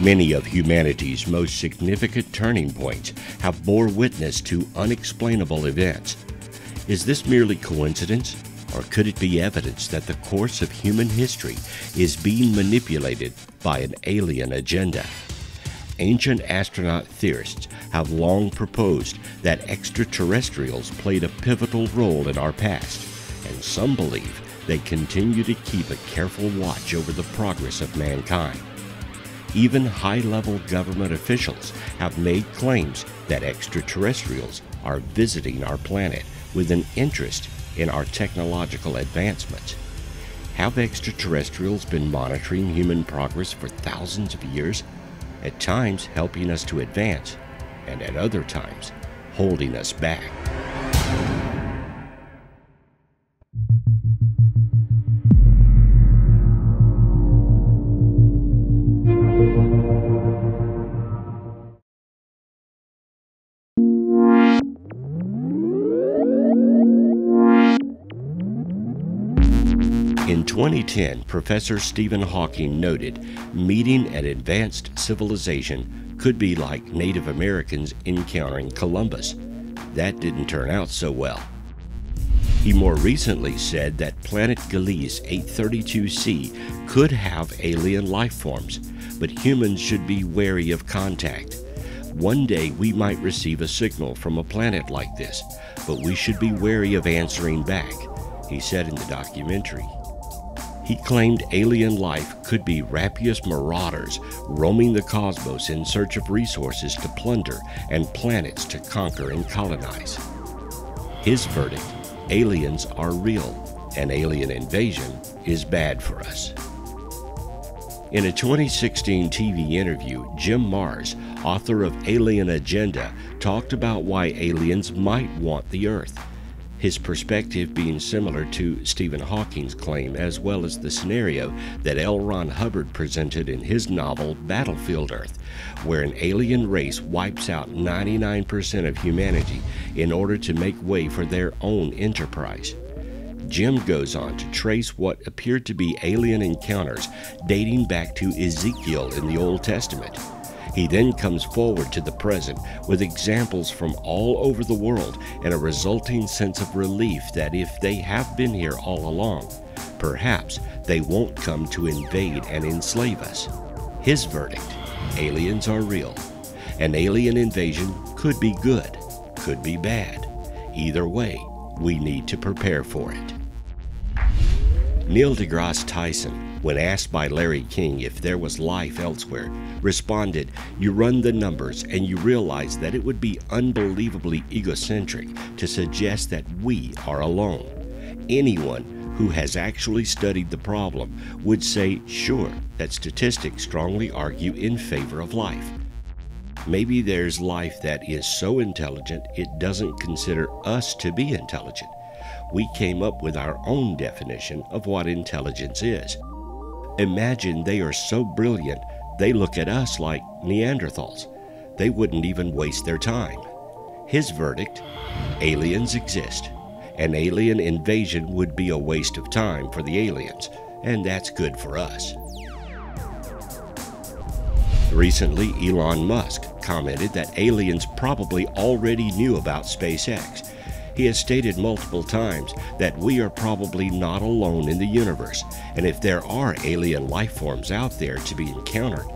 Many of humanity's most significant turning points have bore witness to unexplainable events. Is this merely coincidence, or could it be evidence that the course of human history is being manipulated by an alien agenda? Ancient astronaut theorists have long proposed that extraterrestrials played a pivotal role in our past, and some believe they continue to keep a careful watch over the progress of mankind. Even high-level government officials have made claims that extraterrestrials are visiting our planet with an interest in our technological advancements. Have extraterrestrials been monitoring human progress for thousands of years, at times helping us to advance, and at other times holding us back? In 2010, Professor Stephen Hawking noted meeting an advanced civilization could be like Native Americans encountering Columbus. That didn't turn out so well. He more recently said that planet Gliese 832c could have alien life forms, but humans should be wary of contact. One day we might receive a signal from a planet like this, but we should be wary of answering back, he said in the documentary. He claimed alien life could be rapacious marauders roaming the cosmos in search of resources to plunder and planets to conquer and colonize. His verdict: aliens are real, and alien invasion is bad for us. In a 2016 TV interview, Jim Marrs, author of Alien Agenda, talked about why aliens might want the Earth. His perspective being similar to Stephen Hawking's claim, as well as the scenario that L. Ron Hubbard presented in his novel Battlefield Earth, where an alien race wipes out 99% of humanity in order to make way for their own enterprise. Jim goes on to trace what appeared to be alien encounters dating back to Ezekiel in the Old Testament. He then comes forward to the present with examples from all over the world and a resulting sense of relief that if they have been here all along, perhaps they won't come to invade and enslave us. His verdict: aliens are real. An alien invasion could be good, could be bad. Either way, we need to prepare for it. Neil deGrasse Tyson, when asked by Larry King if there was life elsewhere, responded, "You run the numbers and you realize that it would be unbelievably egocentric to suggest that we are alone. Anyone who has actually studied the problem would say, sure, that statistics strongly argue in favor of life. Maybe there's life that is so intelligent it doesn't consider us to be intelligent. We came up with our own definition of what intelligence is. Imagine they are so brilliant they look at us like Neanderthals. They wouldn't even waste their time." His verdict: aliens exist. An alien invasion would be a waste of time for the aliens, and that's good for us. Recently, Elon Musk commented that aliens probably already knew about SpaceX. He has stated multiple times that we are probably not alone in the universe, and if there are alien life forms out there to be encountered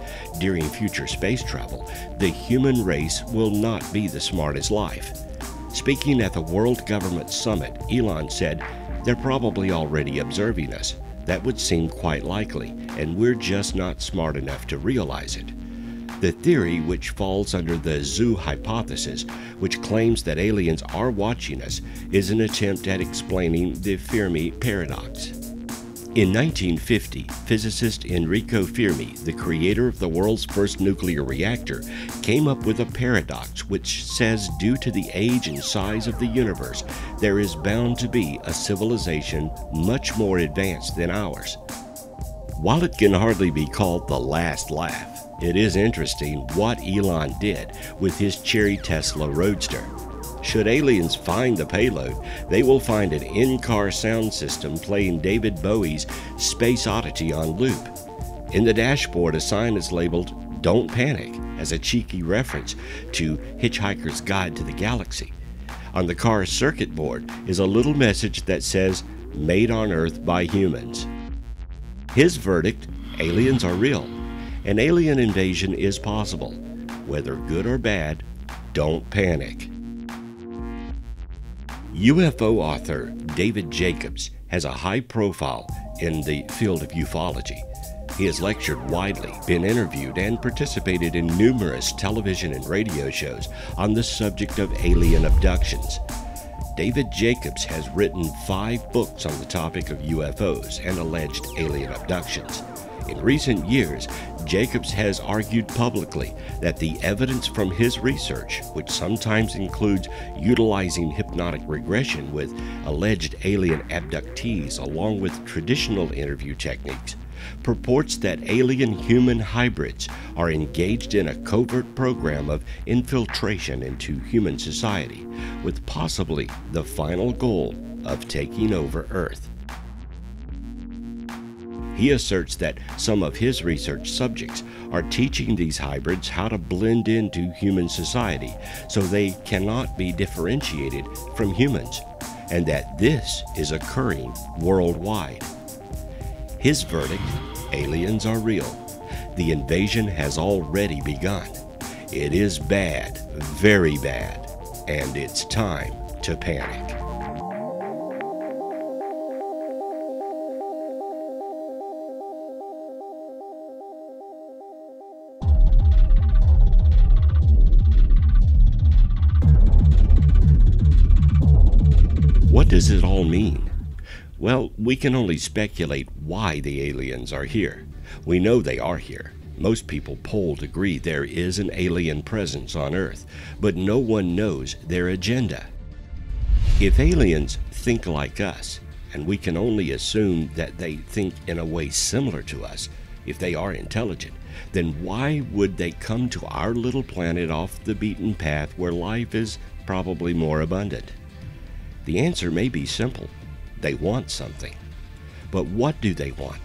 during future space travel, the human race will not be the smartest life. Speaking at the World Government Summit, Elon said, "They're probably already observing us. That would seem quite likely, and we're just not smart enough to realize it." The theory, which falls under the zoo hypothesis, which claims that aliens are watching us, is an attempt at explaining the Fermi paradox. In 1950, physicist Enrico Fermi, the creator of the world's first nuclear reactor, came up with a paradox which says due to the age and size of the universe, there is bound to be a civilization much more advanced than ours. While it can hardly be called the last laugh, it is interesting what Elon did with his cherry Tesla Roadster. Should aliens find the payload, they will find an in-car sound system playing David Bowie's Space Oddity on loop. In the dashboard, a sign is labeled "Don't Panic" as a cheeky reference to Hitchhiker's Guide to the Galaxy. On the car's circuit board is a little message that says, "Made on Earth by humans." His verdict: aliens are real. An alien invasion is possible. Whether good or bad, don't panic. UFO author David Jacobs has a high profile in the field of ufology. He has lectured widely, been interviewed, and participated in numerous television and radio shows on the subject of alien abductions. David Jacobs has written 5 books on the topic of UFOs and alleged alien abductions. In recent years, Jacobs has argued publicly that the evidence from his research, which sometimes includes utilizing hypnotic regression with alleged alien abductees along with traditional interview techniques, purports that alien-human hybrids are engaged in a covert program of infiltration into human society, with possibly the final goal of taking over Earth. He asserts that some of his research subjects are teaching these hybrids how to blend into human society so they cannot be differentiated from humans, and that this is occurring worldwide. His verdict: aliens are real. The invasion has already begun. It is bad, very bad, and it's time to panic. What does it all mean? Well, we can only speculate why the aliens are here. We know they are here. Most people polled agree there is an alien presence on Earth, but no one knows their agenda. If aliens think like us, and we can only assume that they think in a way similar to us, if they are intelligent, then why would they come to our little planet off the beaten path where life is probably more abundant? The answer may be simple. They want something. But what do they want?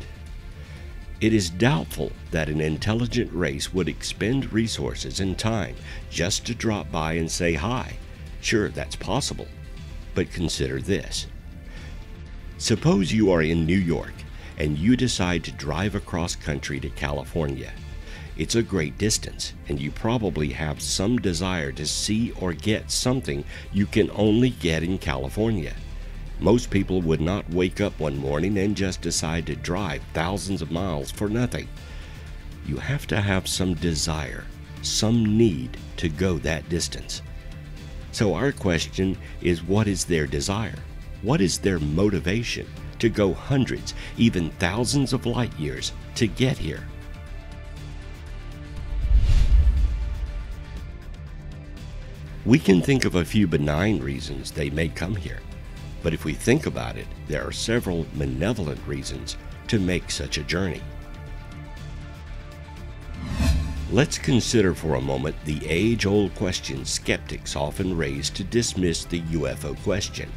It is doubtful that an intelligent race would expend resources and time just to drop by and say hi. Sure, that's possible. But consider this. Suppose you are in New York and you decide to drive across country to California. It's a great distance, and you probably have some desire to see or get something you can only get in California. Most people would not wake up one morning and just decide to drive thousands of miles for nothing. You have to have some desire, some need to go that distance. So our question is, what is their desire? What is their motivation to go hundreds, even thousands of light years to get here? We can think of a few benign reasons they may come here, but if we think about it, there are several malevolent reasons to make such a journey. Let's consider for a moment the age-old question skeptics often raise to dismiss the UFO question.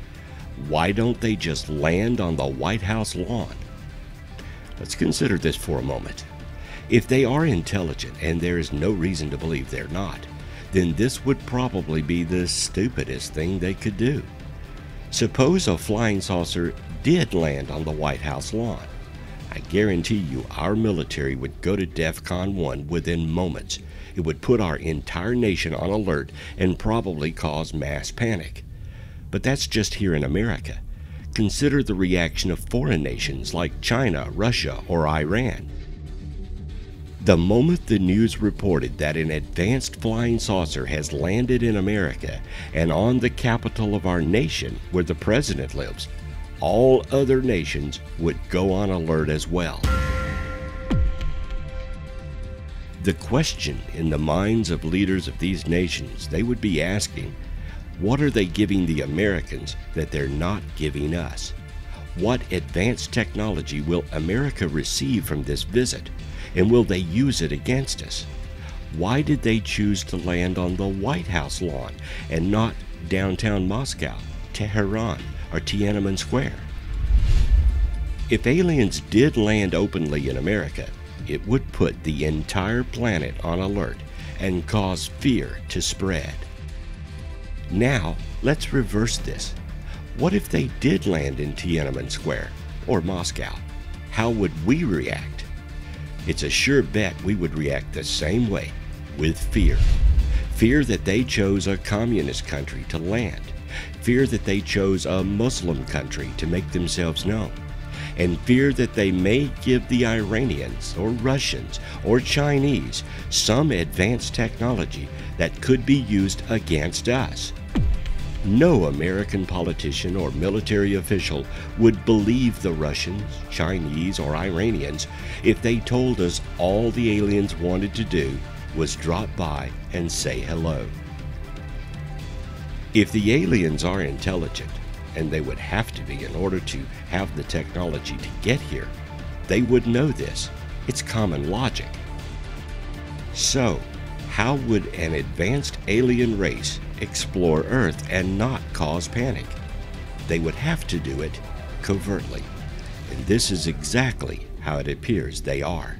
Why don't they just land on the White House lawn? Let's consider this for a moment. If they are intelligent, and there is no reason to believe they're not, then this would probably be the stupidest thing they could do. Suppose a flying saucer did land on the White House lawn. I guarantee you our military would go to DEFCON 1 within moments. It would put our entire nation on alert and probably cause mass panic. But that's just here in America. Consider the reaction of foreign nations like China, Russia, or Iran. The moment the news reported that an advanced flying saucer has landed in America and on the capital of our nation where the president lives, all other nations would go on alert as well. The question in the minds of leaders of these nations, they would be asking, what are they giving the Americans that they're not giving us? What advanced technology will America receive from this visit? And will they use it against us? Why did they choose to land on the White House lawn and not downtown Moscow, Tehran, or Tiananmen Square? If aliens did land openly in America, it would put the entire planet on alert and cause fear to spread. Now, let's reverse this. What if they did land in Tiananmen Square or Moscow? How would we react? It's a sure bet we would react the same way, with fear. Fear that they chose a communist country to land. Fear that they chose a Muslim country to make themselves known. And fear that they may give the Iranians or Russians or Chinese some advanced technology that could be used against us. No American politician or military official would believe the Russians, Chinese, or Iranians if they told us all the aliens wanted to do was drop by and say hello. If the aliens are intelligent, and they would have to be in order to have the technology to get here, they would know this. It's common logic. So, how would an advanced alien race explore Earth and not cause panic? They would have to do it covertly. And this is exactly how it appears they are.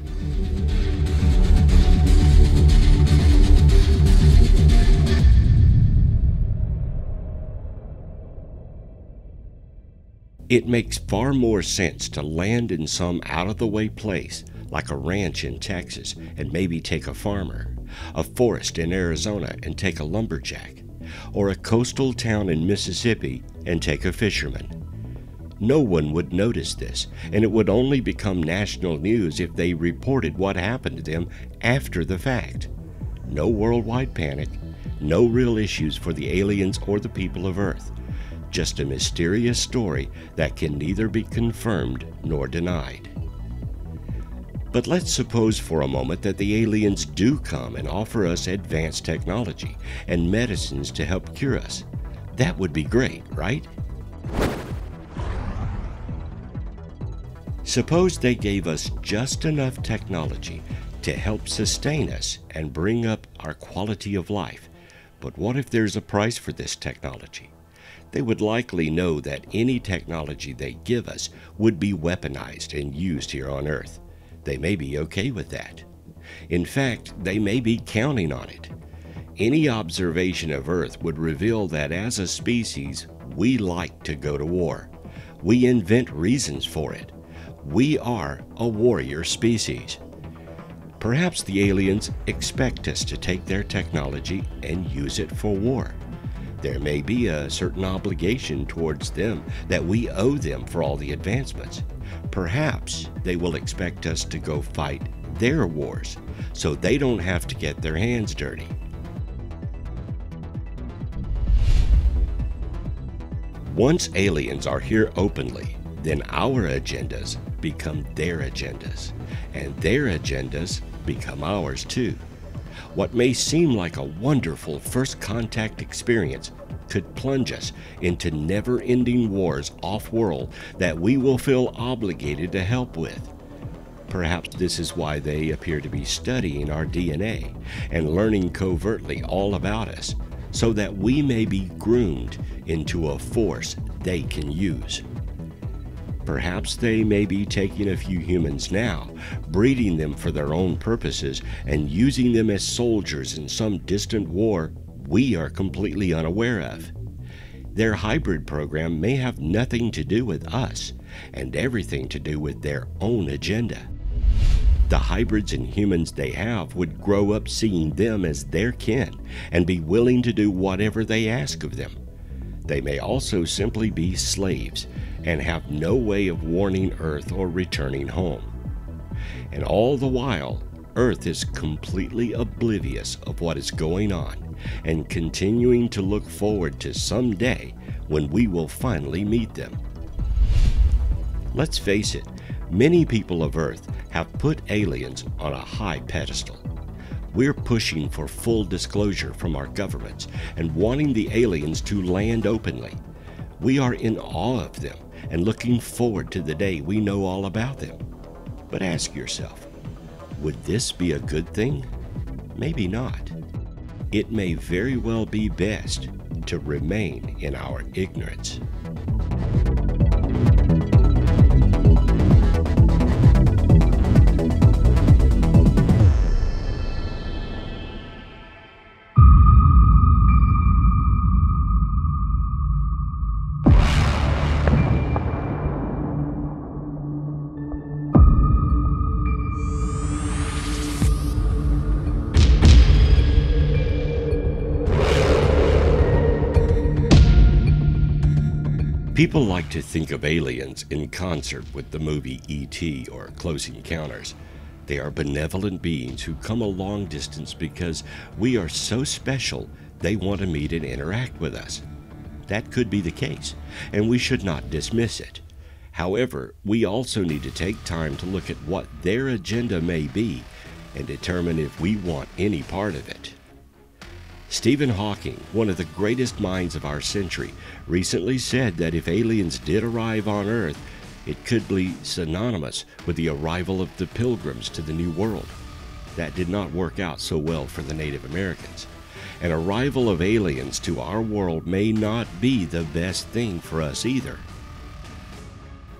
It makes far more sense to land in some out-of-the-way place, like a ranch in Texas, and maybe take a farmer, a forest in Arizona and take a lumberjack, or a coastal town in Mississippi and take a fisherman. No one would notice this, and it would only become national news if they reported what happened to them after the fact. No worldwide panic, no real issues for the aliens or the people of Earth. Just a mysterious story that can neither be confirmed nor denied. But let's suppose for a moment that the aliens do come and offer us advanced technology and medicines to help cure us. That would be great, right? Suppose they gave us just enough technology to help sustain us and bring up our quality of life. But what if there's a price for this technology? They would likely know that any technology they give us would be weaponized and used here on Earth. They may be okay with that. In fact, they may be counting on it. Any observation of Earth would reveal that as a species, we like to go to war. We invent reasons for it. We are a warrior species. Perhaps the aliens expect us to take their technology and use it for war. There may be a certain obligation towards them that we owe them for all the advancements. Perhaps they will expect us to go fight their wars so they don't have to get their hands dirty. Once aliens are here openly, then our agendas become their agendas, and their agendas become ours too. What may seem like a wonderful first contact experience could plunge us into never-ending wars off-world that we will feel obligated to help with. Perhaps this is why they appear to be studying our DNA and learning covertly all about us, so that we may be groomed into a force they can use. Perhaps they may be taking a few humans now, breeding them for their own purposes, and using them as soldiers in some distant war we are completely unaware of. Their hybrid program may have nothing to do with us, and everything to do with their own agenda. The hybrids and humans they have would grow up seeing them as their kin, and be willing to do whatever they ask of them. They may also simply be slaves, and have no way of warning Earth or returning home. And all the while, Earth is completely oblivious of what is going on, and continuing to look forward to some day when we will finally meet them. Let's face it, many people of Earth have put aliens on a high pedestal. We're pushing for full disclosure from our governments and wanting the aliens to land openly. We are in awe of them and looking forward to the day we know all about them. But ask yourself, would this be a good thing? Maybe not. It may very well be best to remain in our ignorance. People like to think of aliens in concert with the movie E.T. or Close Encounters. They are benevolent beings who come a long distance because we are so special they want to meet and interact with us. That could be the case, and we should not dismiss it. However, we also need to take time to look at what their agenda may be and determine if we want any part of it. Stephen Hawking, one of the greatest minds of our century, recently said that if aliens did arrive on Earth, it could be synonymous with the arrival of the Pilgrims to the New World. That did not work out so well for the Native Americans. An arrival of aliens to our world may not be the best thing for us either.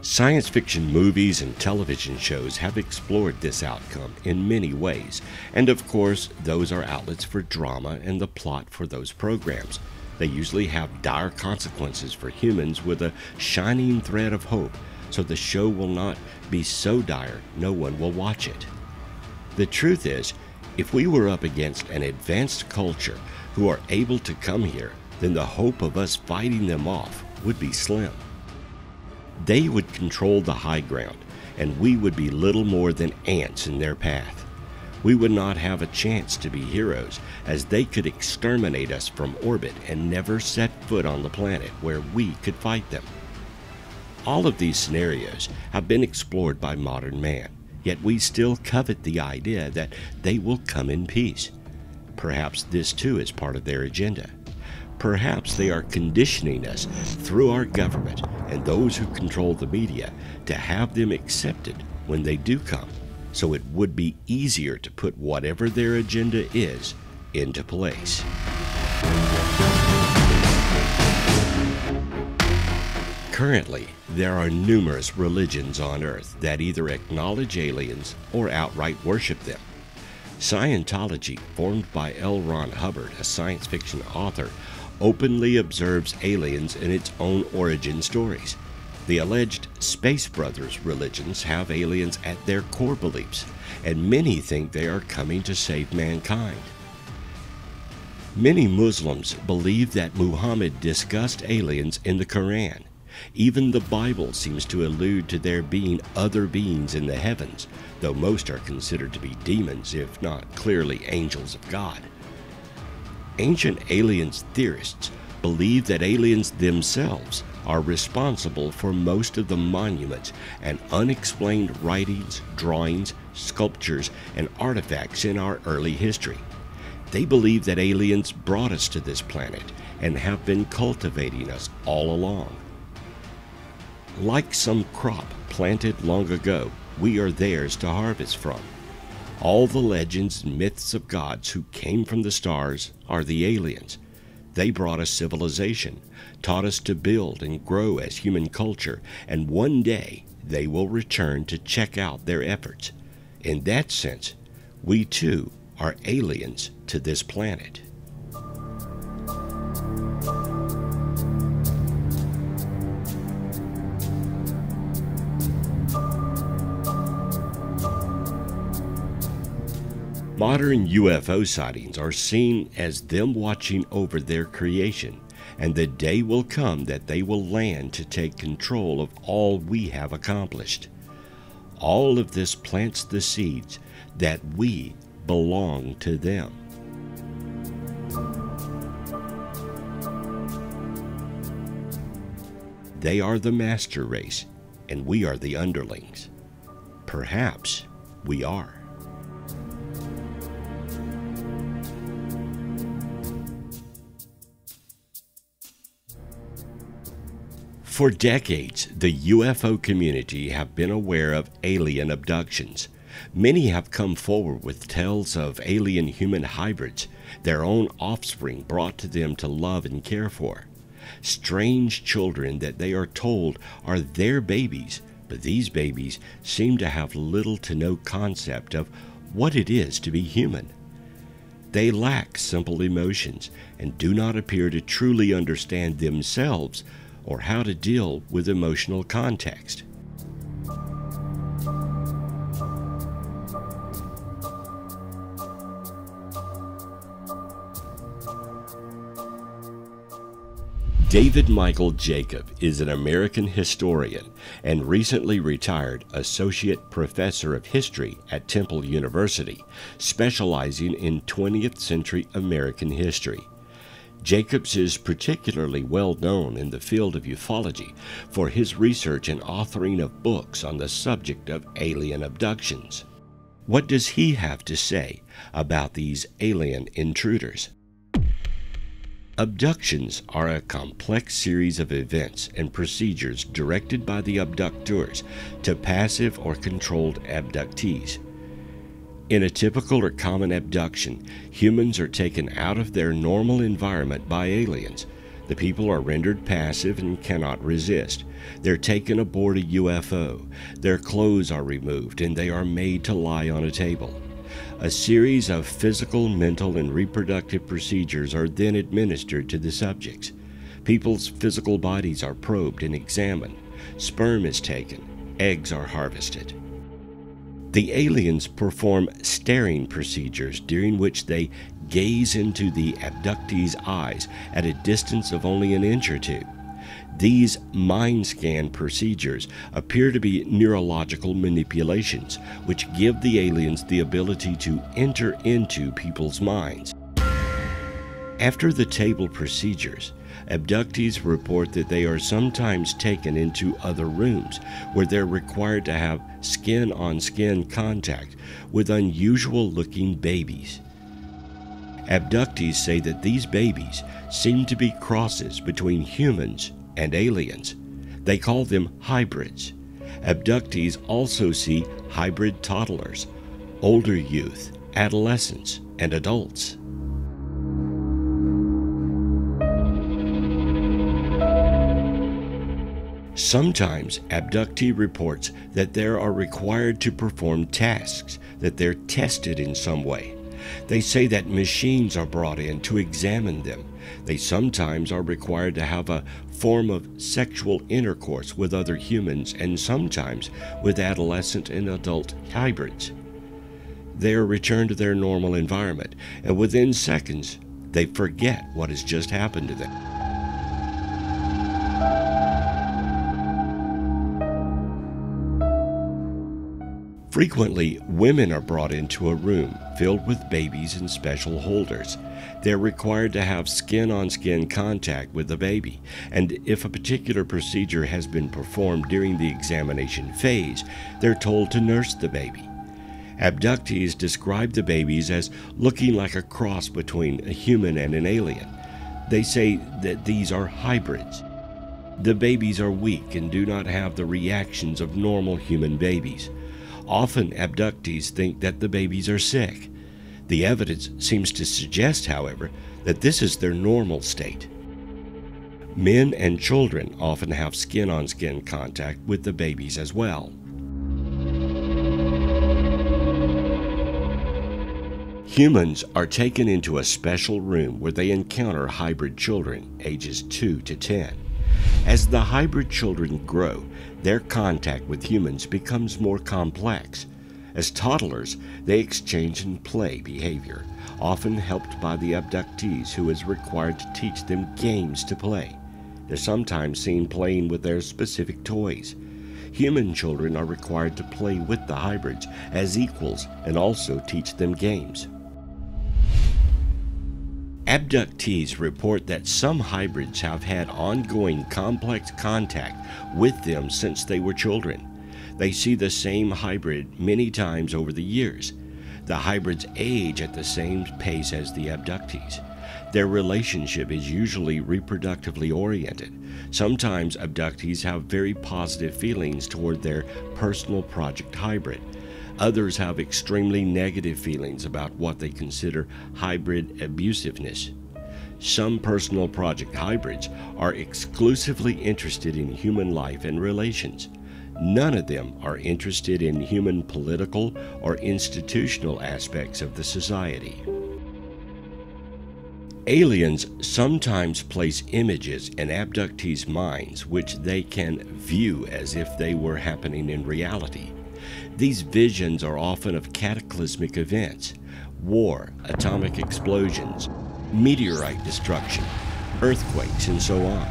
Science fiction movies and television shows have explored this outcome in many ways, and of course, those are outlets for drama and the plot for those programs. They usually have dire consequences for humans with a shining thread of hope, so the show will not be so dire no one will watch it. The truth is, if we were up against an advanced culture who are able to come here, then the hope of us fighting them off would be slim. They would control the high ground, and we would be little more than ants in their path. We would not have a chance to be heroes, as they could exterminate us from orbit and never set foot on the planet where we could fight them. All of these scenarios have been explored by modern man, yet we still covet the idea that they will come in peace. Perhaps this too is part of their agenda. Perhaps they are conditioning us through our government and those who control the media to have them accepted when they do come, so it would be easier to put whatever their agenda is into place. Currently, there are numerous religions on Earth that either acknowledge aliens or outright worship them. Scientology, formed by L. Ron Hubbard, a science fiction author, openly observes aliens in its own origin stories. The alleged Space Brothers religions have aliens at their core beliefs, and many think they are coming to save mankind. Many Muslims believe that Muhammad discussed aliens in the Quran. Even the Bible seems to allude to there being other beings in the heavens, though most are considered to be demons, if not clearly angels of God. Ancient aliens theorists believe that aliens themselves are responsible for most of the monuments and unexplained writings, drawings, sculptures, and artifacts in our early history. They believe that aliens brought us to this planet and have been cultivating us all along. Like some crop planted long ago, we are theirs to harvest from. All the legends and myths of gods who came from the stars are the aliens. They brought us civilization, taught us to build and grow as human culture, and one day they will return to check out their efforts. In that sense, we too are aliens to this planet. Modern UFO sightings are seen as them watching over their creation, and the day will come that they will land to take control of all we have accomplished. All of this plants the seeds that we belong to them. They are the master race, and we are the underlings. Perhaps we are. For decades, the UFO community have been aware of alien abductions. Many have come forward with tales of alien-human hybrids, their own offspring brought to them to love and care for. Strange children that they are told are their babies, but these babies seem to have little to no concept of what it is to be human. They lack simple emotions and do not appear to truly understand themselves or how to deal with emotional context. David Michael Jacob is an American historian and recently retired associate professor of history at Temple University, specializing in 20th century American history. Jacobs is particularly well known in the field of ufology for his research and authoring of books on the subject of alien abductions. What does he have to say about these alien intruders? Abductions are a complex series of events and procedures directed by the abductors to passive or controlled abductees. In a typical or common abduction, humans are taken out of their normal environment by aliens. The people are rendered passive and cannot resist. They're taken aboard a UFO. Their clothes are removed and they are made to lie on a table. A series of physical, mental, and reproductive procedures are then administered to the subjects. People's physical bodies are probed and examined. Sperm is taken. Eggs are harvested. The aliens perform staring procedures during which they gaze into the abductee's eyes at a distance of only an inch or two. These mind scan procedures appear to be neurological manipulations, which give the aliens the ability to enter into people's minds. After the table procedures, abductees report that they are sometimes taken into other rooms where they're required to have skin-on-skin contact with unusual-looking babies. Abductees say that these babies seem to be crosses between humans and aliens. They call them hybrids. Abductees also see hybrid toddlers, older youth, adolescents, and adults. Sometimes abductee reports that they are required to perform tasks, that they're tested in some way. They say that machines are brought in to examine them. They sometimes are required to have a form of sexual intercourse with other humans and sometimes with adolescent and adult hybrids. They are returned to their normal environment, and within seconds, they forget what has just happened to them. Frequently, women are brought into a room filled with babies in special holders. They're required to have skin-on-skin contact with the baby, and if a particular procedure has been performed during the examination phase, they're told to nurse the baby. Abductees describe the babies as looking like a cross between a human and an alien. They say that these are hybrids. The babies are weak and do not have the reactions of normal human babies. Often, abductees think that the babies are sick. The evidence seems to suggest, however, that this is their normal state. Men and children often have skin-on-skin contact with the babies as well. Humans are taken into a special room where they encounter hybrid children, ages 2 to 10. As the hybrid children grow, their contact with humans becomes more complex. As toddlers, they exchange and play behavior, often helped by the abductees who is required to teach them games to play. They're sometimes seen playing with their specific toys. Human children are required to play with the hybrids as equals and also teach them games. Abductees report that some hybrids have had ongoing complex contact with them since they were children. They see the same hybrid many times over the years. The hybrids age at the same pace as the abductees. Their relationship is usually reproductively oriented. Sometimes abductees have very positive feelings toward their personal project hybrid. Others have extremely negative feelings about what they consider hybrid abusiveness. Some personal project hybrids are exclusively interested in human life and relations. None of them are interested in human political or institutional aspects of the society. Aliens sometimes place images in abductees' minds which they can view as if they were happening in reality. These visions are often of cataclysmic events, war, atomic explosions, meteorite destruction, earthquakes, and so on.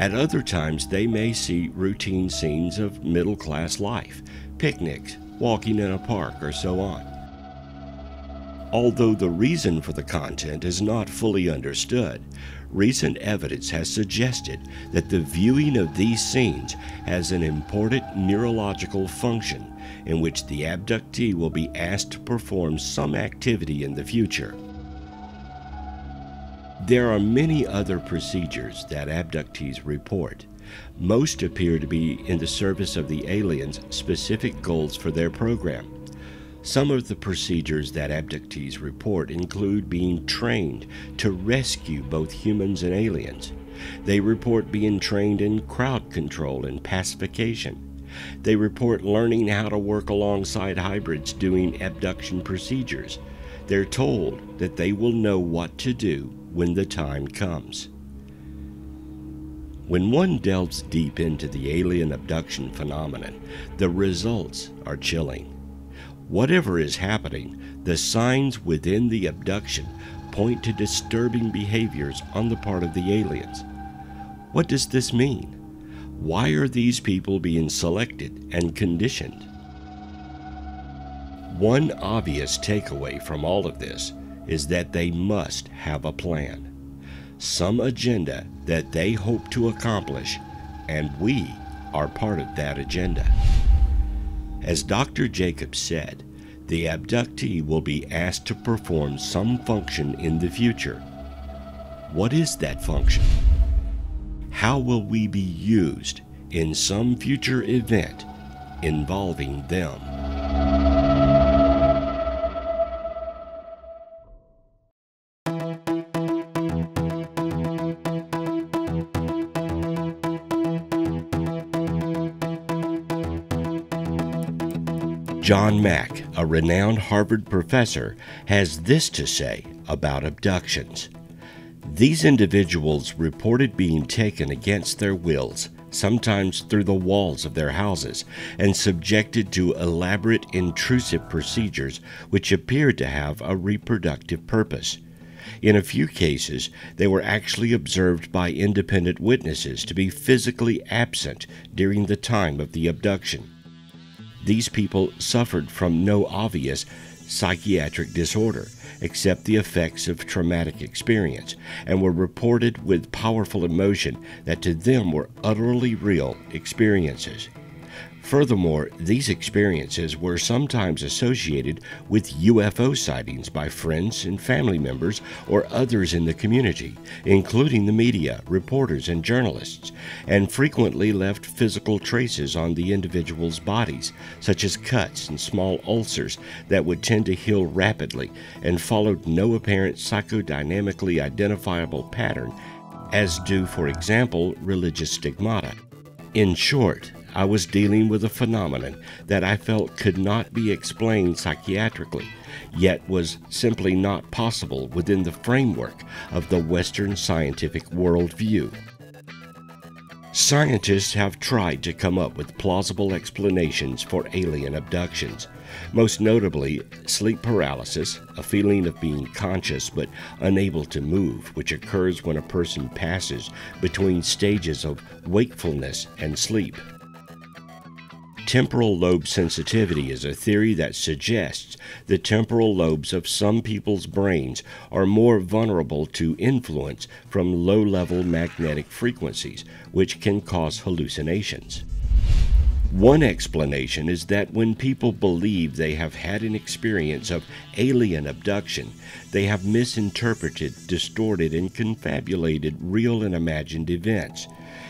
At other times, they may see routine scenes of middle-class life, picnics, walking in a park, or so on. Although the reason for the content is not fully understood, recent evidence has suggested that the viewing of these scenes has an important neurological function in which the abductee will be asked to perform some activity in the future. There are many other procedures that abductees report. Most appear to be in the service of the aliens' specific goals for their program. Some of the procedures that abductees report include being trained to rescue both humans and aliens. They report being trained in crowd control and pacification. They report learning how to work alongside hybrids doing abduction procedures. They're told that they will know what to do when the time comes. When one delves deep into the alien abduction phenomenon, the results are chilling. Whatever is happening, the signs within the abduction point to disturbing behaviors on the part of the aliens. What does this mean? Why are these people being selected and conditioned? One obvious takeaway from all of this is that they must have a plan, some agenda that they hope to accomplish, and we are part of that agenda. As Dr. Jacobs said, the abductee will be asked to perform some function in the future. What is that function? How will we be used in some future event involving them? John Mack, a renowned Harvard professor, has this to say about abductions. These individuals reported being taken against their wills, sometimes through the walls of their houses, and subjected to elaborate intrusive procedures which appeared to have a reproductive purpose. In a few cases, they were actually observed by independent witnesses to be physically absent during the time of the abduction. These people suffered from no obvious psychiatric disorder, except the effects of traumatic experience, and were reported with powerful emotion that to them were utterly real experiences. Furthermore, these experiences were sometimes associated with UFO sightings by friends and family members or others in the community, including the media, reporters, and journalists, and frequently left physical traces on the individuals' bodies, such as cuts and small ulcers that would tend to heal rapidly and followed no apparent psychodynamically identifiable pattern, as do, for example, religious stigmata. In short, I was dealing with a phenomenon that I felt could not be explained psychiatrically, yet was simply not possible within the framework of the Western scientific worldview. Scientists have tried to come up with plausible explanations for alien abductions, most notably sleep paralysis, a feeling of being conscious but unable to move, which occurs when a person passes between stages of wakefulness and sleep. Temporal lobe sensitivity is a theory that suggests the temporal lobes of some people's brains are more vulnerable to influence from low-level magnetic frequencies, which can cause hallucinations. One explanation is that when people believe they have had an experience of alien abduction, they have misinterpreted, distorted, and confabulated real and imagined events.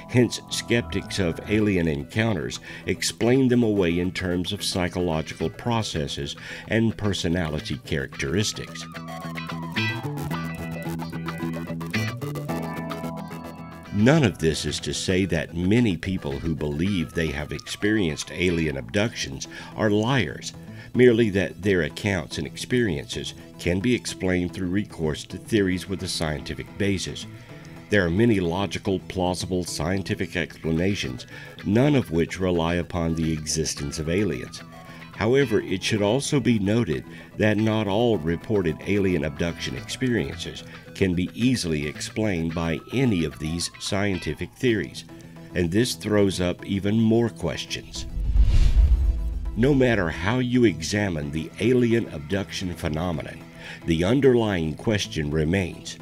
Hence, skeptics of alien encounters explain them away in terms of psychological processes and personality characteristics. None of this is to say that many people who believe they have experienced alien abductions are liars, merely that their accounts and experiences can be explained through recourse to theories with a scientific basis. There are many logical, plausible scientific explanations, none of which rely upon the existence of aliens. However, it should also be noted that not all reported alien abduction experiences can be easily explained by any of these scientific theories, and this throws up even more questions. No matter how you examine the alien abduction phenomenon, the underlying question remains: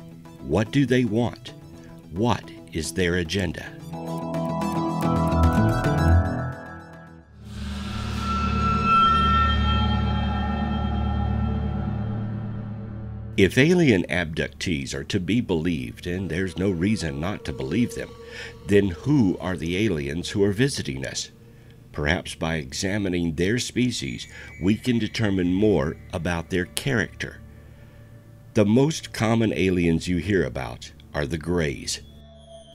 what do they want? What is their agenda? If alien abductees are to be believed, and there's no reason not to believe them, then who are the aliens who are visiting us? Perhaps by examining their species, we can determine more about their character. The most common aliens you hear about are the Greys.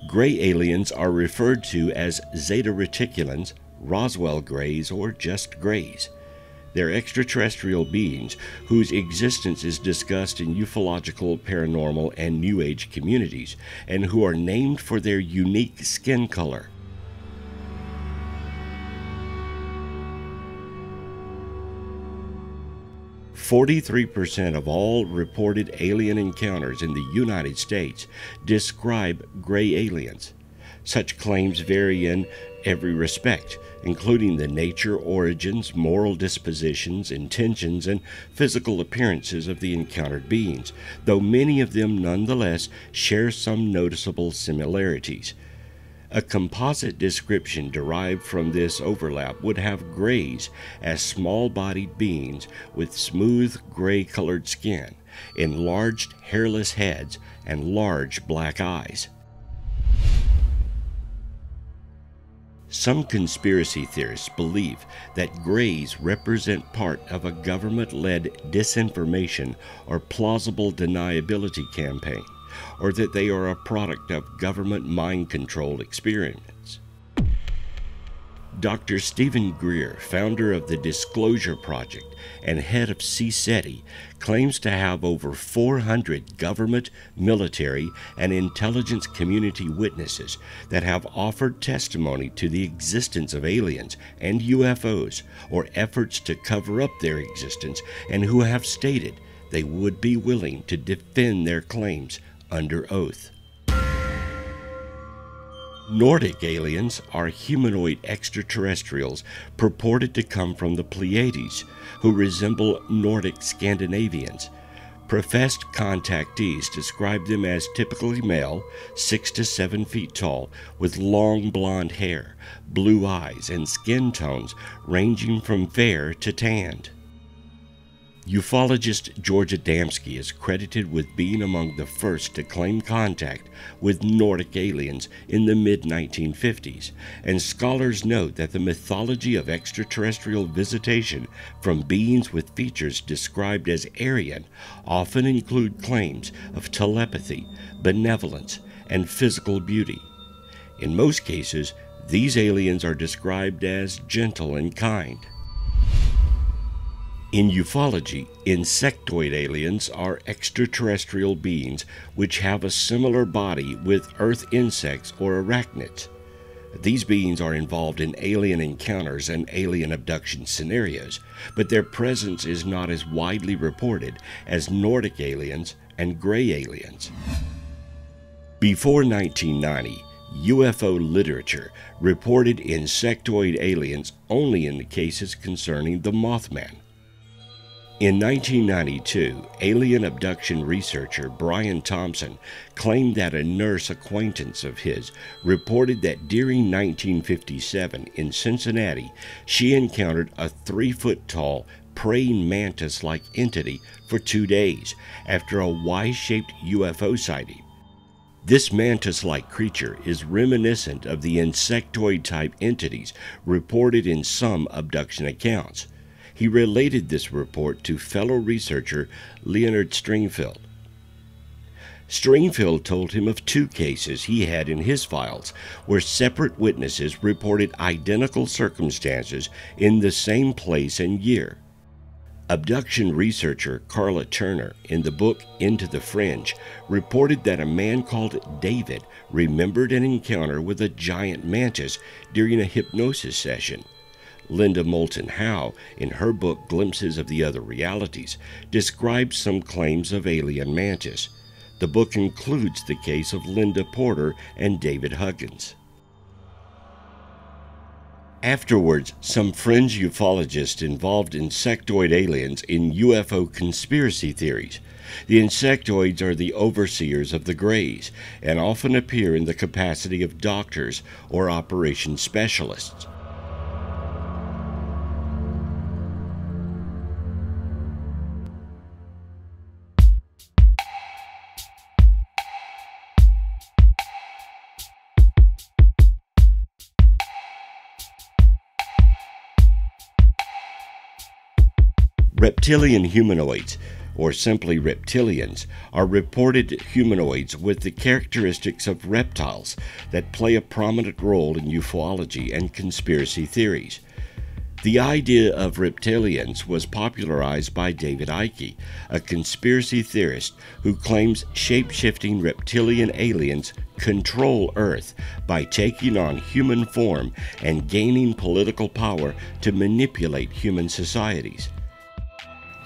Gray aliens are referred to as Zeta Reticulans, Roswell Greys, or just Greys. They're extraterrestrial beings whose existence is discussed in ufological, paranormal, and New Age communities, and who are named for their unique skin color. "43% of all reported alien encounters in the United States describe gray aliens. Such claims vary in every respect, including the nature, origins, moral dispositions, intentions, and physical appearances of the encountered beings, though many of them nonetheless share some noticeable similarities. A composite description derived from this overlap would have grays as small-bodied beings with smooth gray-colored skin, enlarged hairless heads, and large black eyes. Some conspiracy theorists believe that grays represent part of a government-led disinformation or plausible deniability campaign, or that they are a product of government mind control experiments. Dr. Stephen Greer, founder of the Disclosure Project and head of CiNENET, claims to have over 400 government, military, and intelligence community witnesses that have offered testimony to the existence of aliens and UFOs, or efforts to cover up their existence, and who have stated they would be willing to defend their claims under oath. Nordic aliens are humanoid extraterrestrials purported to come from the Pleiades, who resemble Nordic Scandinavians. Professed contactees describe them as typically male, 6 to 7 feet tall, with long blonde hair, blue eyes, and skin tones ranging from fair to tanned. Ufologist George Adamski is credited with being among the first to claim contact with Nordic aliens in the mid-1950s, and scholars note that the mythology of extraterrestrial visitation from beings with features described as Aryan often include claims of telepathy, benevolence, and physical beauty. In most cases, these aliens are described as gentle and kind. In ufology, insectoid aliens are extraterrestrial beings which have a similar body with Earth insects or arachnids. These beings are involved in alien encounters and alien abduction scenarios, but their presence is not as widely reported as Nordic aliens and gray aliens. Before 1990, UFO literature reported insectoid aliens only in the cases concerning the Mothman. In 1992, alien abduction researcher Brian Thompson claimed that a nurse acquaintance of his reported that during 1957 in Cincinnati, she encountered a 3-foot-tall praying mantis-like entity for 2 days after a Y-shaped UFO sighting. This mantis-like creature is reminiscent of the insectoid-type entities reported in some abduction accounts. He related this report to fellow researcher Leonard Stringfield. Stringfield told him of 2 cases he had in his files where separate witnesses reported identical circumstances in the same place and year. Abduction researcher Carla Turner, in the book Into the Fringe, reported that a man called David remembered an encounter with a giant mantis during a hypnosis session. Linda Moulton Howe, in her book Glimpses of the Other Realities, describes some claims of alien mantis. The book includes the case of Linda Porter and David Huggins. Afterwards, some fringe ufologists involved insectoid aliens in UFO conspiracy theories. The insectoids are the overseers of the Greys and often appear in the capacity of doctors or operations specialists. Reptilian humanoids, or simply reptilians, are reported humanoids with the characteristics of reptiles that play a prominent role in ufology and conspiracy theories. The idea of reptilians was popularized by David Icke, a conspiracy theorist who claims shape-shifting reptilian aliens control Earth by taking on human form and gaining political power to manipulate human societies.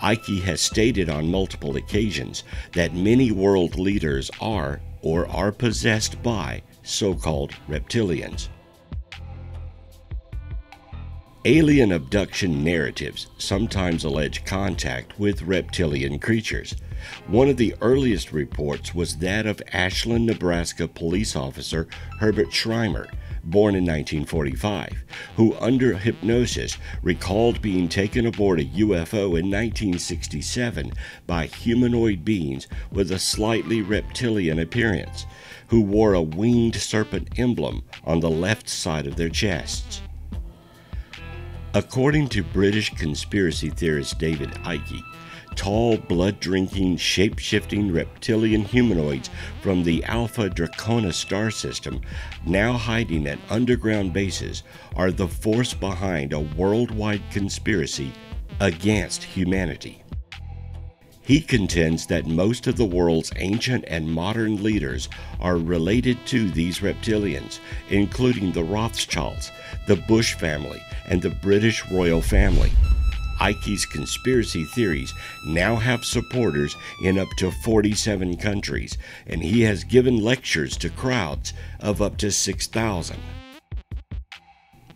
Icke has stated on multiple occasions that many world leaders are or are possessed by so-called reptilians. Alien abduction narratives sometimes allege contact with reptilian creatures. One of the earliest reports was that of Ashland, Nebraska police officer Herbert Schreimer, born in 1945, who under hypnosis recalled being taken aboard a UFO in 1967 by humanoid beings with a slightly reptilian appearance, who wore a winged serpent emblem on the left side of their chests. According to British conspiracy theorist David Icke, tall, blood-drinking, shape-shifting reptilian humanoids from the Alpha Draconis star system, now hiding at underground bases, are the force behind a worldwide conspiracy against humanity. He contends that most of the world's ancient and modern leaders are related to these reptilians, including the Rothschilds, the Bush family, and the British royal family. Icke's conspiracy theories now have supporters in up to 47 countries, and he has given lectures to crowds of up to 6,000.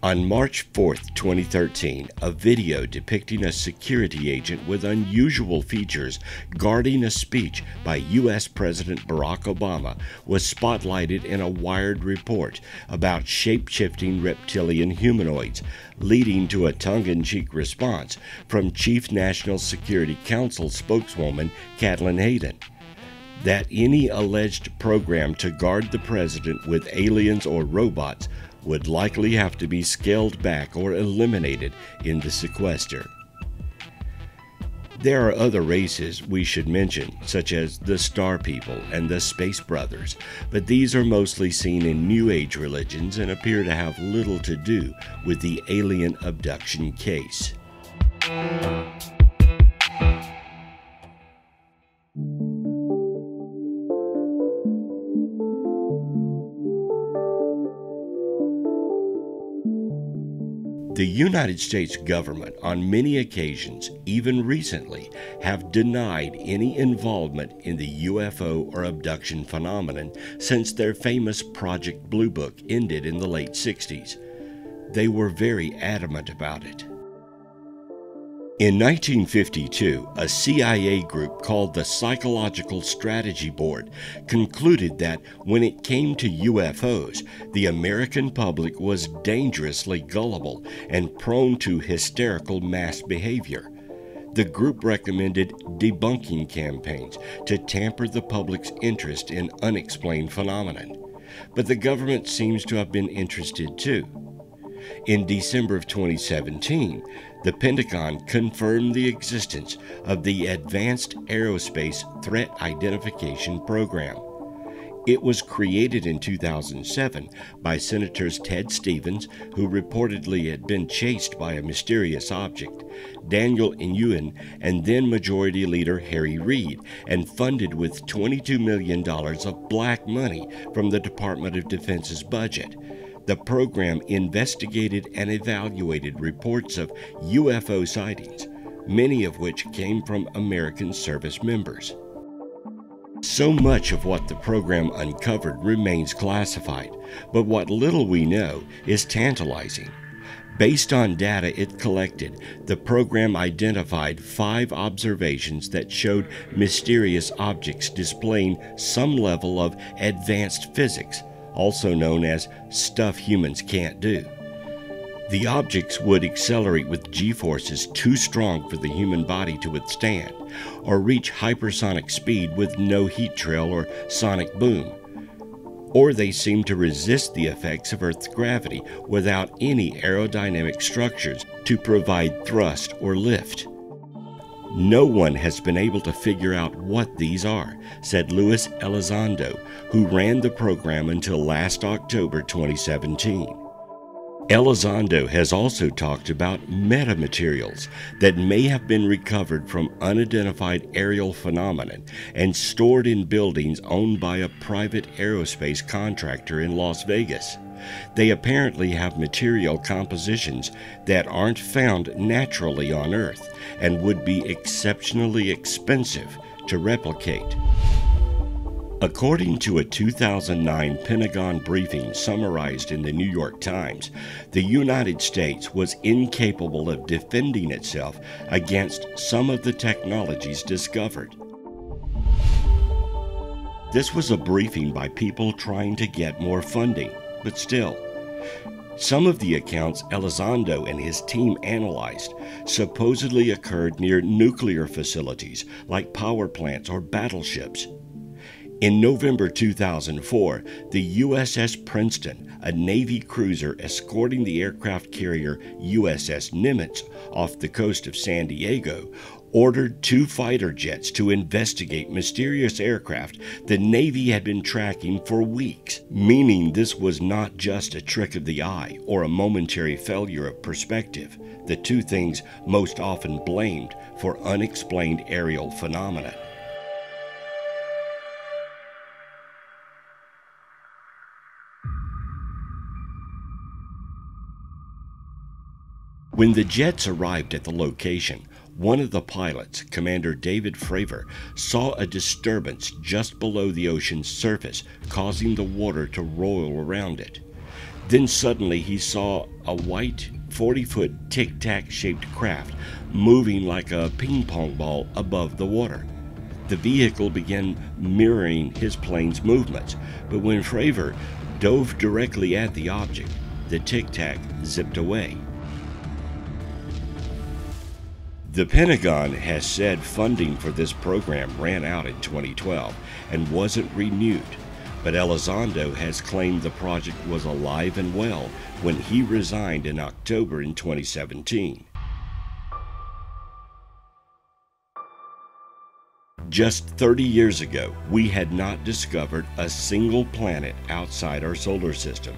On March 4, 2013, a video depicting a security agent with unusual features guarding a speech by U.S. President Barack Obama was spotlighted in a Wired report about shape-shifting reptilian humanoids, leading to a tongue-in-cheek response from Chief National Security Council spokeswoman Caitlin Hayden, that any alleged program to guard the president with aliens or robots would likely have to be scaled back or eliminated in the sequester. There are other races we should mention, such as the Star People and the Space Brothers, but these are mostly seen in New Age religions and appear to have little to do with the alien abduction case. The United States government, on many occasions, even recently, have denied any involvement in the UFO or abduction phenomenon since their famous Project Blue Book ended in the late 60s. They were very adamant about it. In 1952, a CIA group called the Psychological Strategy Board concluded that when it came to UFOs, the American public was dangerously gullible and prone to hysterical mass behavior. The group recommended debunking campaigns to tamper the public's interest in unexplained phenomenon. But the government seems to have been interested too. In December of 2017, the Pentagon confirmed the existence of the Advanced Aerospace Threat Identification Program. It was created in 2007 by Senators Ted Stevens, who reportedly had been chased by a mysterious object, Daniel Inouye, and then Majority Leader Harry Reid, and funded with $22 million of black money from the Department of Defense's budget. The program investigated and evaluated reports of UFO sightings, many of which came from American service members. So much of what the program uncovered remains classified, but what little we know is tantalizing. Based on data it collected, the program identified 5 observations that showed mysterious objects displaying some level of advanced physics, also known as stuff humans can't do. The objects would accelerate with g-forces too strong for the human body to withstand, or reach hypersonic speed with no heat trail or sonic boom. Or they seem to resist the effects of Earth's gravity without any aerodynamic structures to provide thrust or lift. No one has been able to figure out what these are, said Luis Elizondo, who ran the program until last October 2017. Elizondo has also talked about metamaterials that may have been recovered from unidentified aerial phenomenon and stored in buildings owned by a private aerospace contractor in Las Vegas. They apparently have material compositions that aren't found naturally on Earth and would be exceptionally expensive to replicate. According to a 2009 Pentagon briefing summarized in the New York Times, the United States was incapable of defending itself against some of the technologies discovered. This was a briefing by people trying to get more funding, but still. Some of the accounts Elizondo and his team analyzed supposedly occurred near nuclear facilities like power plants or battleships. In November 2004, the USS Princeton, a Navy cruiser escorting the aircraft carrier USS Nimitz off the coast of San Diego, ordered 2 fighter jets to investigate mysterious aircraft the Navy had been tracking for weeks, meaning this was not just a trick of the eye or a momentary failure of perspective, the 2 things most often blamed for unexplained aerial phenomena. When the jets arrived at the location, one of the pilots, Commander David Fravor, saw a disturbance just below the ocean's surface, causing the water to roil around it. Then suddenly he saw a white 40-foot tic-tac shaped craft moving like a ping-pong ball above the water. The vehicle began mirroring his plane's movements, but when Fravor dove directly at the object, the tic-tac zipped away. The Pentagon has said funding for this program ran out in 2012 and wasn't renewed, but Elizondo has claimed the project was alive and well when he resigned in October in 2017. Just 30 years ago, we had not discovered a single planet outside our solar system.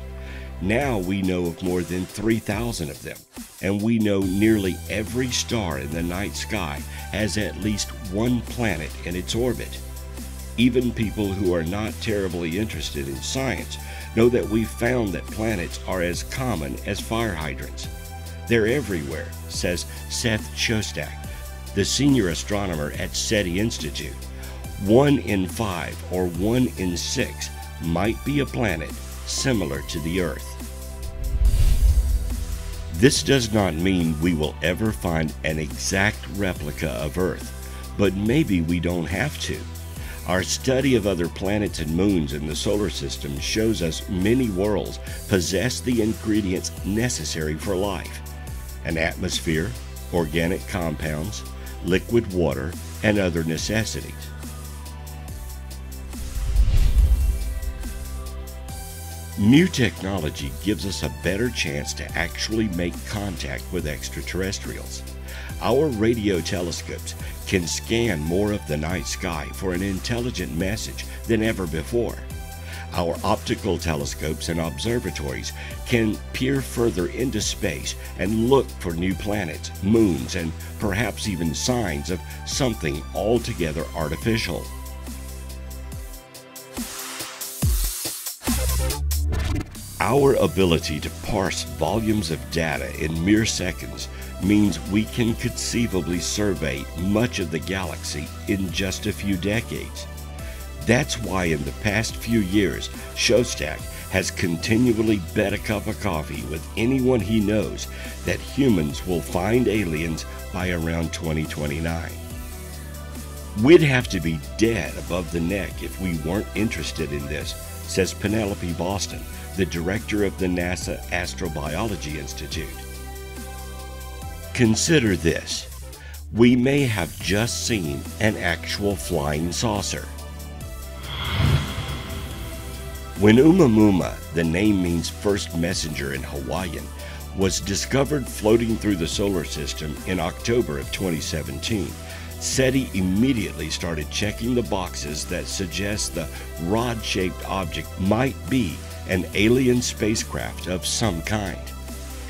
Now we know of more than 3,000 of them, and we know nearly every star in the night sky has at least one planet in its orbit. Even people who are not terribly interested in science know that we've found that planets are as common as fire hydrants. They're everywhere, says Seth Shostak, the senior astronomer at SETI Institute. 1 in 5 or 1 in 6 might be a planet similar to the Earth. This does not mean we will ever find an exact replica of Earth, but maybe we don't have to. Our study of other planets and moons in the solar system shows us many worlds possess the ingredients necessary for life: an atmosphere, organic compounds, liquid water, and other necessities. New technology gives us a better chance to actually make contact with extraterrestrials. Our radio telescopes can scan more of the night sky for an intelligent message than ever before. Our optical telescopes and observatories can peer further into space and look for new planets, moons, and perhaps even signs of something altogether artificial. Our ability to parse volumes of data in mere seconds means we can conceivably survey much of the galaxy in just a few decades. That's why in the past few years, Shostak has continually bet a cup of coffee with anyone he knows that humans will find aliens by around 2029. We'd have to be dead above the neck if we weren't interested in this, says Penelope Boston, the director of the NASA Astrobiology Institute. Consider this. We may have just seen an actual flying saucer. When Oumuamua, the name means first messenger in Hawaiian, was discovered floating through the solar system in October of 2017, SETI immediately started checking the boxes that suggest the rod-shaped object might be an alien spacecraft of some kind.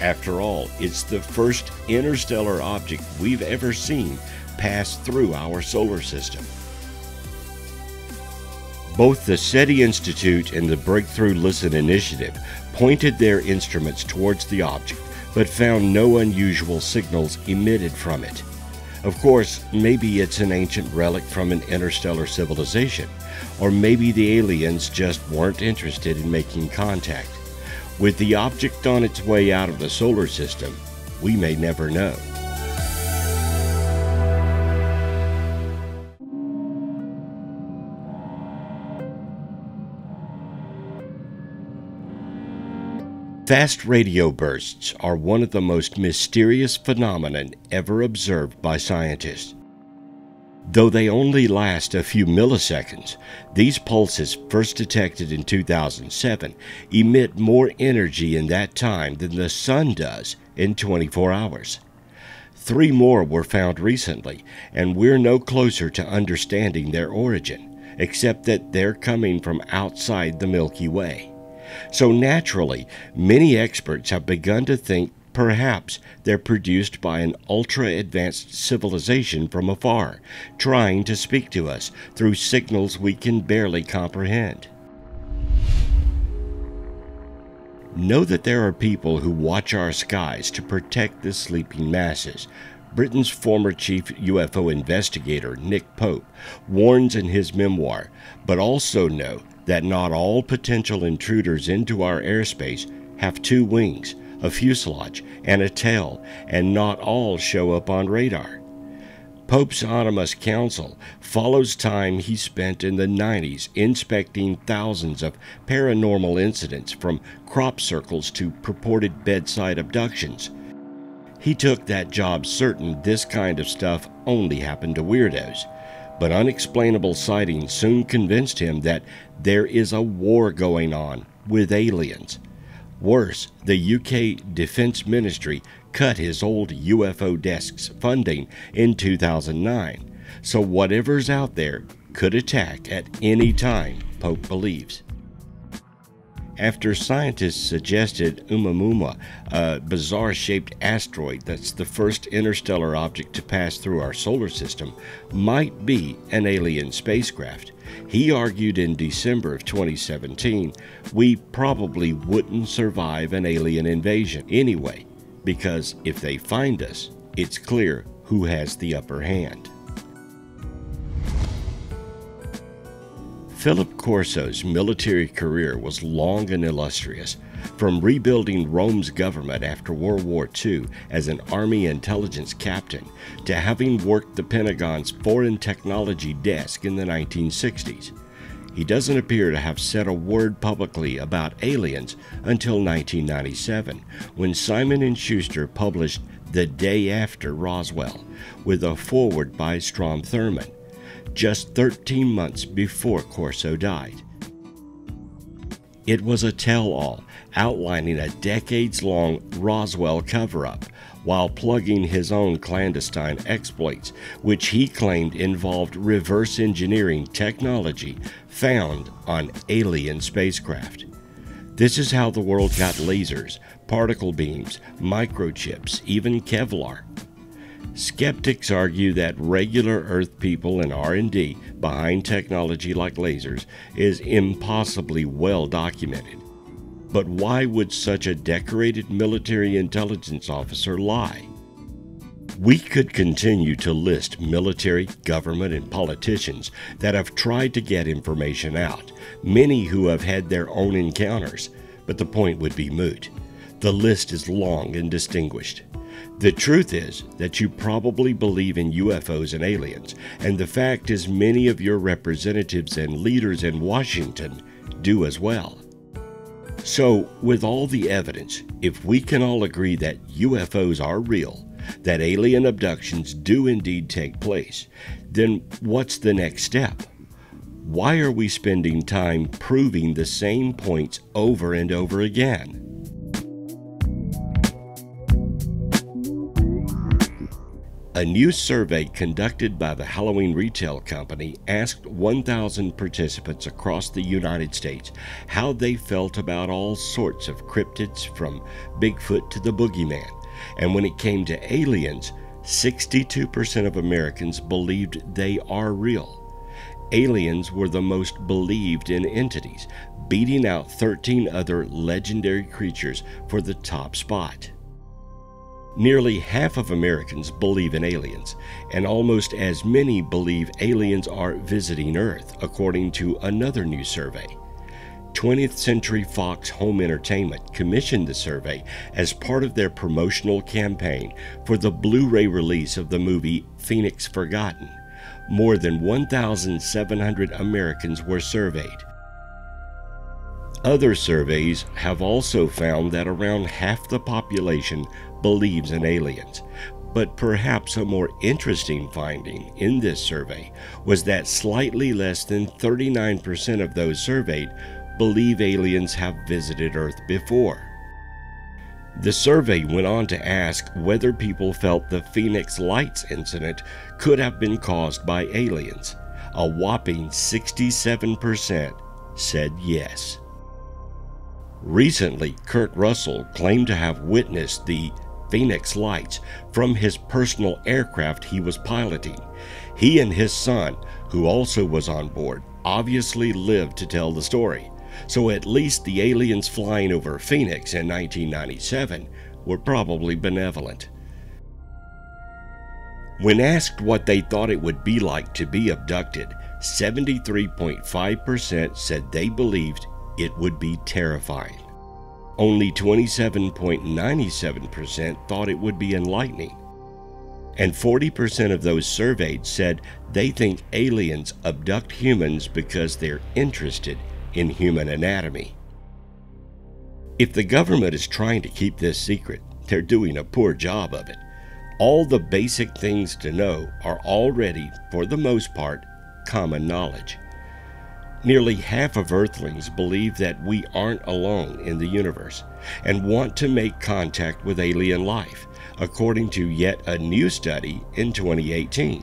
After all, it's the first interstellar object we've ever seen pass through our solar system. Both the SETI Institute and the Breakthrough Listen Initiative pointed their instruments towards the object, but found no unusual signals emitted from it. Of course, maybe it's an ancient relic from an interstellar civilization, or maybe the aliens just weren't interested in making contact. With the object on its way out of the solar system, we may never know. Fast radio bursts are one of the most mysterious phenomena ever observed by scientists. Though they only last a few milliseconds, these pulses, first detected in 2007, emit more energy in that time than the Sun does in 24 hours. 3 more were found recently, and we're no closer to understanding their origin, except that they're coming from outside the Milky Way. So naturally, many experts have begun to think perhaps they're produced by an ultra-advanced civilization from afar, trying to speak to us through signals we can barely comprehend. Know that there are people who watch our skies to protect the sleeping masses. Britain's former chief UFO investigator, Nick Pope, warns in his memoir, but also know that not all potential intruders into our airspace have 2 wings, a fuselage, and a tail, and not all show up on radar. Pope's anonymous counsel follows time he spent in the 90s inspecting thousands of paranormal incidents, from crop circles to purported bedside abductions. He took that job certain this kind of stuff only happened to weirdos. But unexplainable sightings soon convinced him that there is a war going on with aliens. Worse, the UK Defence Ministry cut his old UFO desk's funding in 2009, so whatever's out there could attack at any time, Pope believes. After scientists suggested Oumuamua, a bizarre-shaped asteroid that's the first interstellar object to pass through our solar system, might be an alien spacecraft, he argued in December of 2017 we probably wouldn't survive an alien invasion anyway, because if they find us, it's clear who has the upper hand. Philip Corso's military career was long and illustrious, from rebuilding Rome's government after World War II as an Army intelligence captain to having worked the Pentagon's foreign technology desk in the 1960s. He doesn't appear to have said a word publicly about aliens until 1997, when Simon & Schuster published The Day After Roswell, with a foreword by Strom Thurmond, just 13 months before Corso died. It was a tell-all outlining a decades-long Roswell cover-up, while plugging his own clandestine exploits, which he claimed involved reverse engineering technology found on alien spacecraft. This is how the world got lasers, particle beams, microchips, even Kevlar. Skeptics argue that regular Earth people and R&D behind technology like lasers is impossibly well documented. But why would such a decorated military intelligence officer lie? We could continue to list military, government, and politicians that have tried to get information out, many who have had their own encounters, but the point would be moot. The list is long and distinguished. The truth is that you probably believe in UFOs and aliens, and the fact is many of your representatives and leaders in Washington do as well. So, with all the evidence, if we can all agree that UFOs are real, that alien abductions do indeed take place, then what's the next step? Why are we spending time proving the same points over and over again? A new survey conducted by the Halloween Retail Company asked 1,000 participants across the United States how they felt about all sorts of cryptids, from Bigfoot to the boogeyman. And when it came to aliens, 62% of Americans believed they are real. Aliens were the most believed in entities, beating out 13 other legendary creatures for the top spot. Nearly half of Americans believe in aliens, and almost as many believe aliens are visiting Earth, according to another new survey. 20th Century Fox Home Entertainment commissioned the survey as part of their promotional campaign for the Blu-ray release of the movie Phoenix Forgotten. More than 1,700 Americans were surveyed. Other surveys have also found that around half the population believes in aliens. But perhaps a more interesting finding in this survey was that slightly less than 39% of those surveyed believe aliens have visited Earth before. The survey went on to ask whether people felt the Phoenix Lights incident could have been caused by aliens. A whopping 67% said yes. Recently, Kurt Russell claimed to have witnessed the Phoenix Lights from his personal aircraft he was piloting. He and his son, who also was on board, obviously lived to tell the story. So at least the aliens flying over Phoenix in 1997 were probably benevolent. When asked what they thought it would be like to be abducted, 73.5% said they believed it would be terrifying. Only 27.97% thought it would be enlightening. And 40% of those surveyed said they think aliens abduct humans because they're interested in human anatomy. If the government is trying to keep this secret, they're doing a poor job of it. All the basic things to know are already, for the most part, common knowledge. Nearly half of Earthlings believe that we aren't alone in the universe and want to make contact with alien life, according to yet a new study in 2018.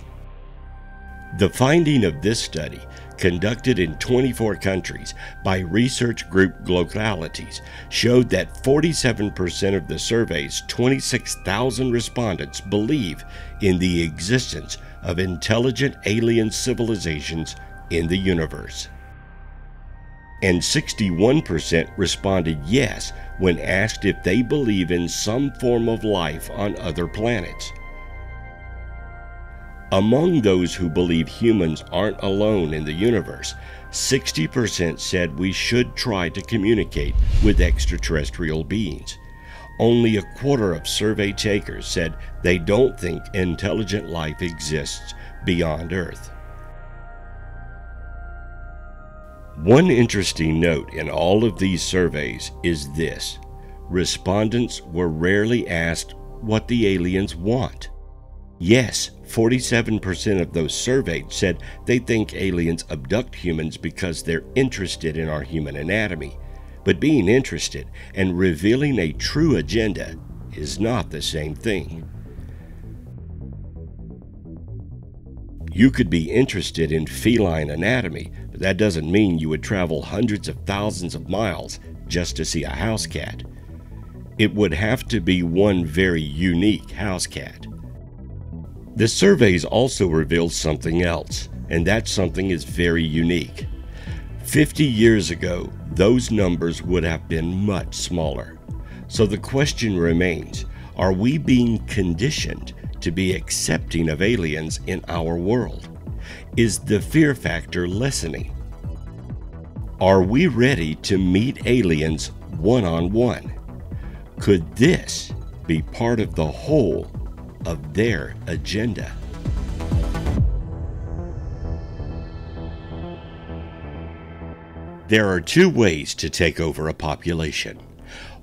The finding of this study, conducted in 24 countries by research group Globalities, showed that 47% of the survey's 26,000 respondents believe in the existence of intelligent alien civilizations in the universe. And 61% responded yes when asked if they believe in some form of life on other planets. Among those who believe humans aren't alone in the universe, 60% said we should try to communicate with extraterrestrial beings. Only a quarter of survey takers said they don't think intelligent life exists beyond Earth. One interesting note in all of these surveys is this: respondents were rarely asked what the aliens want. Yes, 47% of those surveyed said they think aliens abduct humans because they're interested in our human anatomy. But being interested and revealing a true agenda is not the same thing. You could be interested in feline anatomy, but that doesn't mean you would travel hundreds of thousands of miles just to see a house cat. It would have to be one very unique house cat. The surveys also revealed something else, and that something is very unique. 50 years ago, those numbers would have been much smaller. So the question remains, are we being conditioned to be accepting of aliens in our world? Is the fear factor lessening? Are we ready to meet aliens one-on-one? Could this be part of the whole of their agenda? There are two ways to take over a population.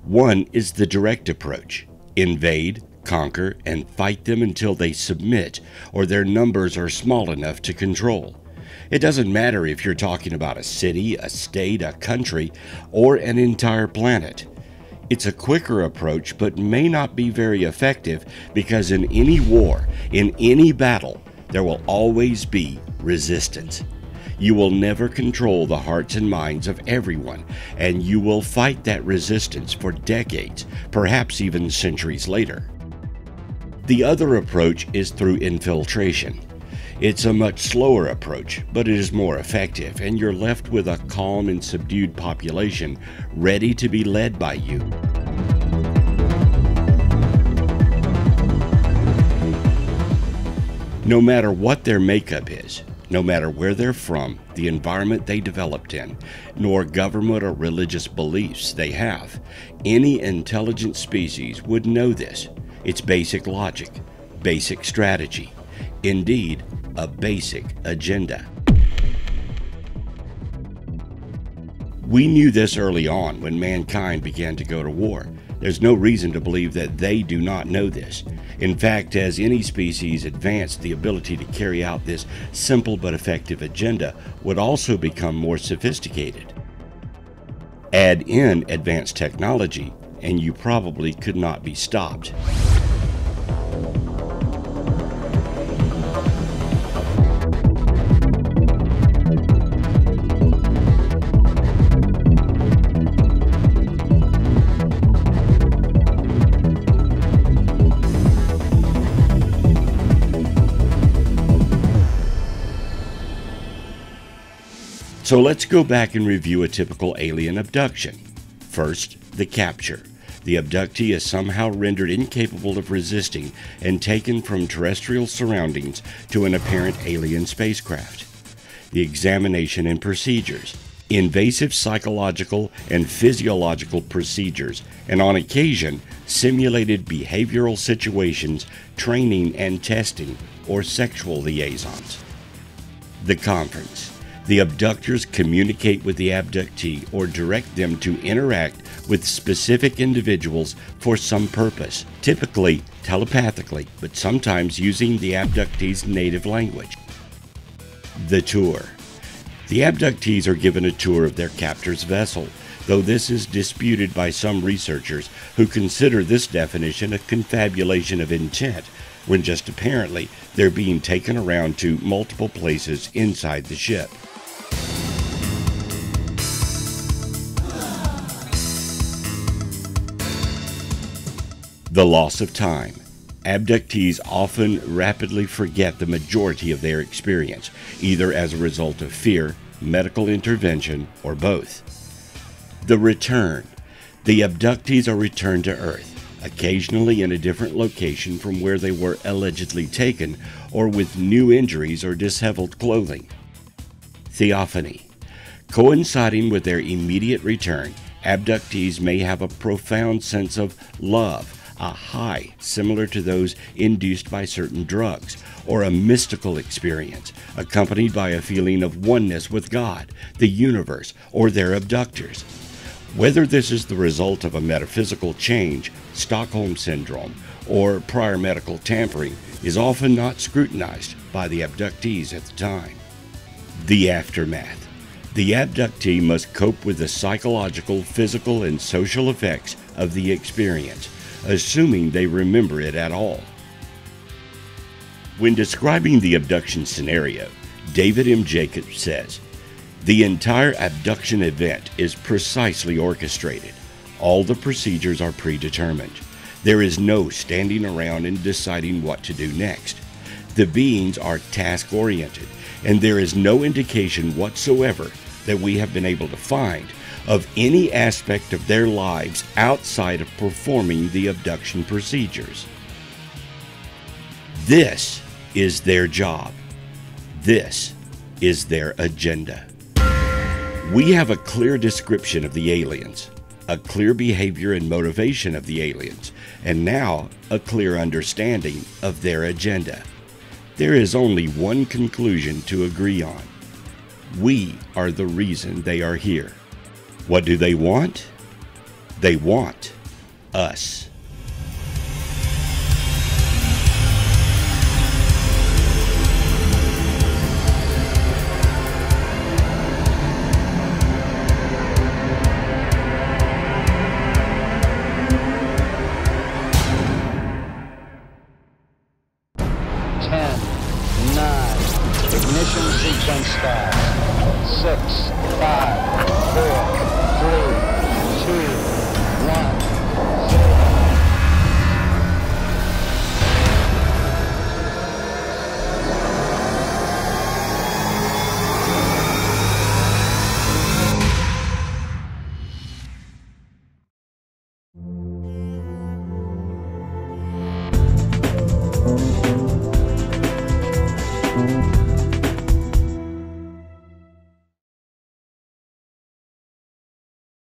One is the direct approach: invade, conquer, and fight them until they submit or their numbers are small enough to control. It doesn't matter if you're talking about a city, a state, a country, or an entire planet. It's a quicker approach, but may not be very effective because in any war, in any battle, there will always be resistance. You will never control the hearts and minds of everyone, and you will fight that resistance for decades, perhaps even centuries later. The other approach is through infiltration. It's a much slower approach, but it is more effective, and you're left with a calm and subdued population ready to be led by you. No matter what their makeup is, no matter where they're from, the environment they developed in, nor government or religious beliefs they have, any intelligent species would know this. It's basic logic, basic strategy, indeed, a basic agenda. We knew this early on when mankind began to go to war. There's no reason to believe that they do not know this. In fact, as any species advanced, the ability to carry out this simple but effective agenda would also become more sophisticated. Add in advanced technology, and you probably could not be stopped. So let's go back and review a typical alien abduction. First, the capture. The abductee is somehow rendered incapable of resisting and taken from terrestrial surroundings to an apparent alien spacecraft. The examination and procedures. Invasive psychological and physiological procedures, and on occasion, simulated behavioral situations, training and testing, or sexual liaisons. The conference. The abductors communicate with the abductee or direct them to interact with specific individuals for some purpose, typically telepathically, but sometimes using the abductee's native language. The tour. The abductees are given a tour of their captor's vessel, though this is disputed by some researchers who consider this definition a confabulation of intent, when just apparently they're being taken around to multiple places inside the ship. The loss of time. Abductees often rapidly forget the majority of their experience, either as a result of fear, medical intervention, or both. The return. The abductees are returned to Earth, occasionally in a different location from where they were allegedly taken, or with new injuries or disheveled clothing. Theophany. Coinciding with their immediate return, abductees may have a profound sense of love, a high similar to those induced by certain drugs, or a mystical experience accompanied by a feeling of oneness with God, the universe, or their abductors. Whether this is the result of a metaphysical change, Stockholm Syndrome, or prior medical tampering is often not scrutinized by the abductees at the time. The aftermath. The abductee must cope with the psychological, physical, and social effects of the experience, assuming they remember it at all. When describing the abduction scenario, David M. Jacobs says, "The entire abduction event is precisely orchestrated. All the procedures are predetermined. There is no standing around and deciding what to do next. The beings are task-oriented, and there is no indication whatsoever that we have been able to find of any aspect of their lives outside of performing the abduction procedures. This is their job. This is their agenda. We have a clear description of the aliens, a clear behavior and motivation of the aliens, and now a clear understanding of their agenda. There is only one conclusion to agree on. We are the reason they are here. What do they want? They want us.